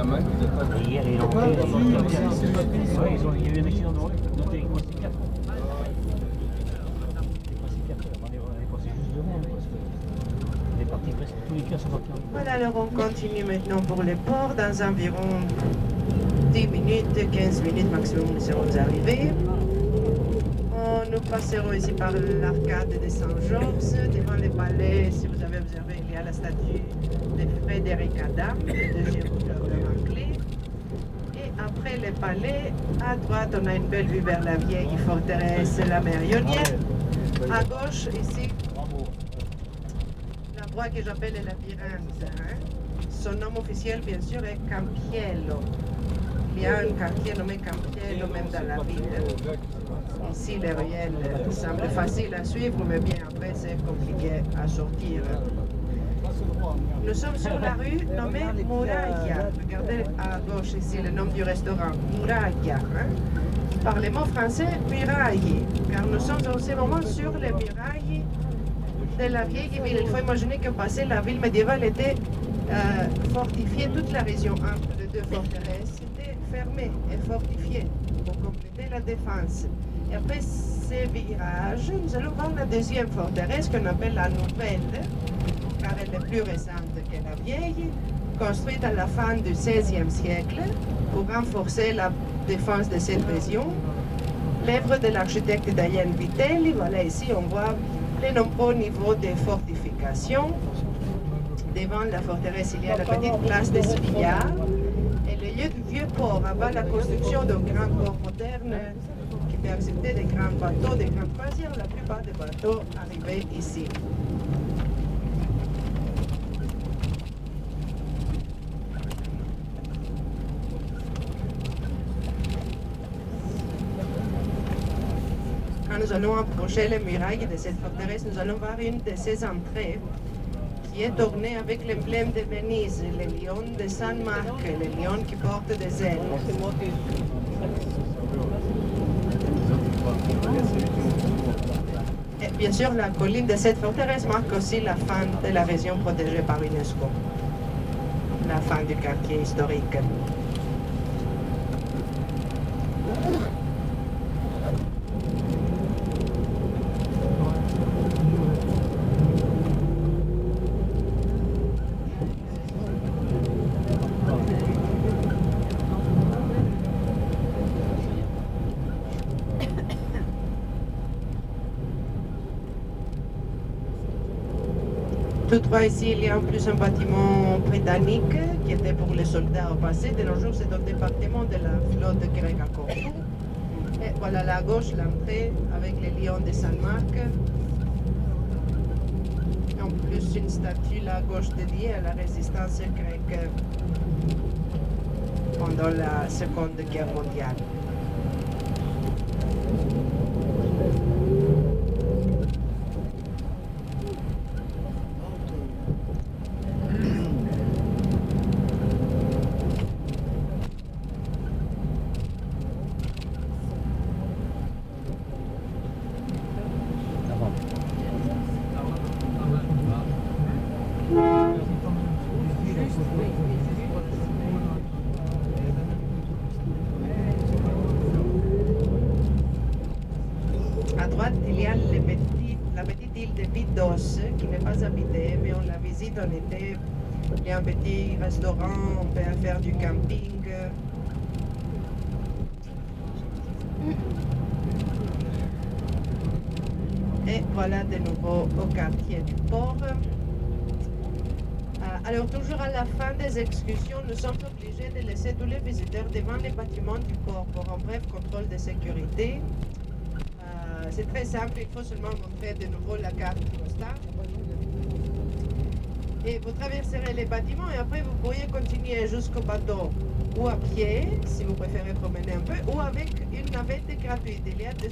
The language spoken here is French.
main qui vous a pas... Hier, ils ont fait... Ouais, il y a eu un accident de route, donc il est passé 4 ans. Il est passé 4 heures, on est passé juste devant, parce que les parties, presque tous les cas sont partis en route. Voilà, alors on continue maintenant pour le port. Dans environ 10 minutes, 15 minutes maximum, nous serons arrivés. Nous passerons ici par l'arcade de Saint-Georges. Devant le palais, si vous avez observé, il y a la statue de Frédéric Adam, le deuxième gouvernement clé. Et après le palais, à droite, on a une belle vue vers la vieille forteresse, la Mérionière. À gauche, ici, l'endroit que j'appelle la labyrinthe. Son nom officiel, bien sûr, est Campiello. Il y a un quartier nommé Campiello, même dans la ville. Ici, les ruelles semblent faciles à suivre, mais bien après, c'est compliqué à sortir. Nous sommes sur la rue nommée Muraglia. Regardez à gauche ici le nom du restaurant, Muraglia. Par les mots français, muraille, car nous sommes en ce moment sur les murailles de la vieille ville. Il faut imaginer que passé la ville médiévale était fortifiée, toute la région entre les deux forteresses était fermée et fortifiée pour compléter la défense. Et après ces virages, nous allons voir la deuxième forteresse qu'on appelle la Nouvelle, car elle est plus récente que la vieille, construite à la fin du XVIe siècle pour renforcer la défense de cette région. L'œuvre de l'architecte Diane Vitelli. Voilà, ici on voit les nombreux niveaux de fortification. Devant la forteresse, il y a la petite place des Spillards et le lieu du vieux port avant la construction d'un grand port moderne qui peut accepter des grands bateaux, des grandes croisières. La plupart des bateaux arrivaient ici. Quand nous allons approcher les murailles de cette forteresse, nous allons voir une de ses entrées qui est ornée avec l'emblème de Venise, le lion de San Marco, le lion qui porte des ailes. Et bien sûr, la colline de cette forteresse marque aussi la fin de la région protégée par l'UNESCO, la fin du quartier historique. Tout droit ici, il y a en plus un bâtiment britannique qui était pour les soldats au passé. De nos jours, c'est un département de la flotte grecque à Corfou. Et voilà là à gauche l'entrée avec les lions de San Marco. En plus, une statue là à gauche dédiée à la résistance grecque pendant la Seconde Guerre mondiale. À droite, il y a la petite île de Pidos qui n'est pas habitée, mais on la visite en été. Il y a un petit restaurant, on peut faire du camping. Et voilà de nouveau au quartier du port. Alors toujours à la fin des excursions, nous sommes obligés de laisser tous les visiteurs devant les bâtiments du port pour un bref contrôle de sécurité. C'est très simple, il faut seulement montrer de nouveau la carte postale. Et vous traverserez les bâtiments et après vous pourriez continuer jusqu'au bateau ou à pied, si vous préférez promener un peu, ou avec une navette gratuite. Il y a des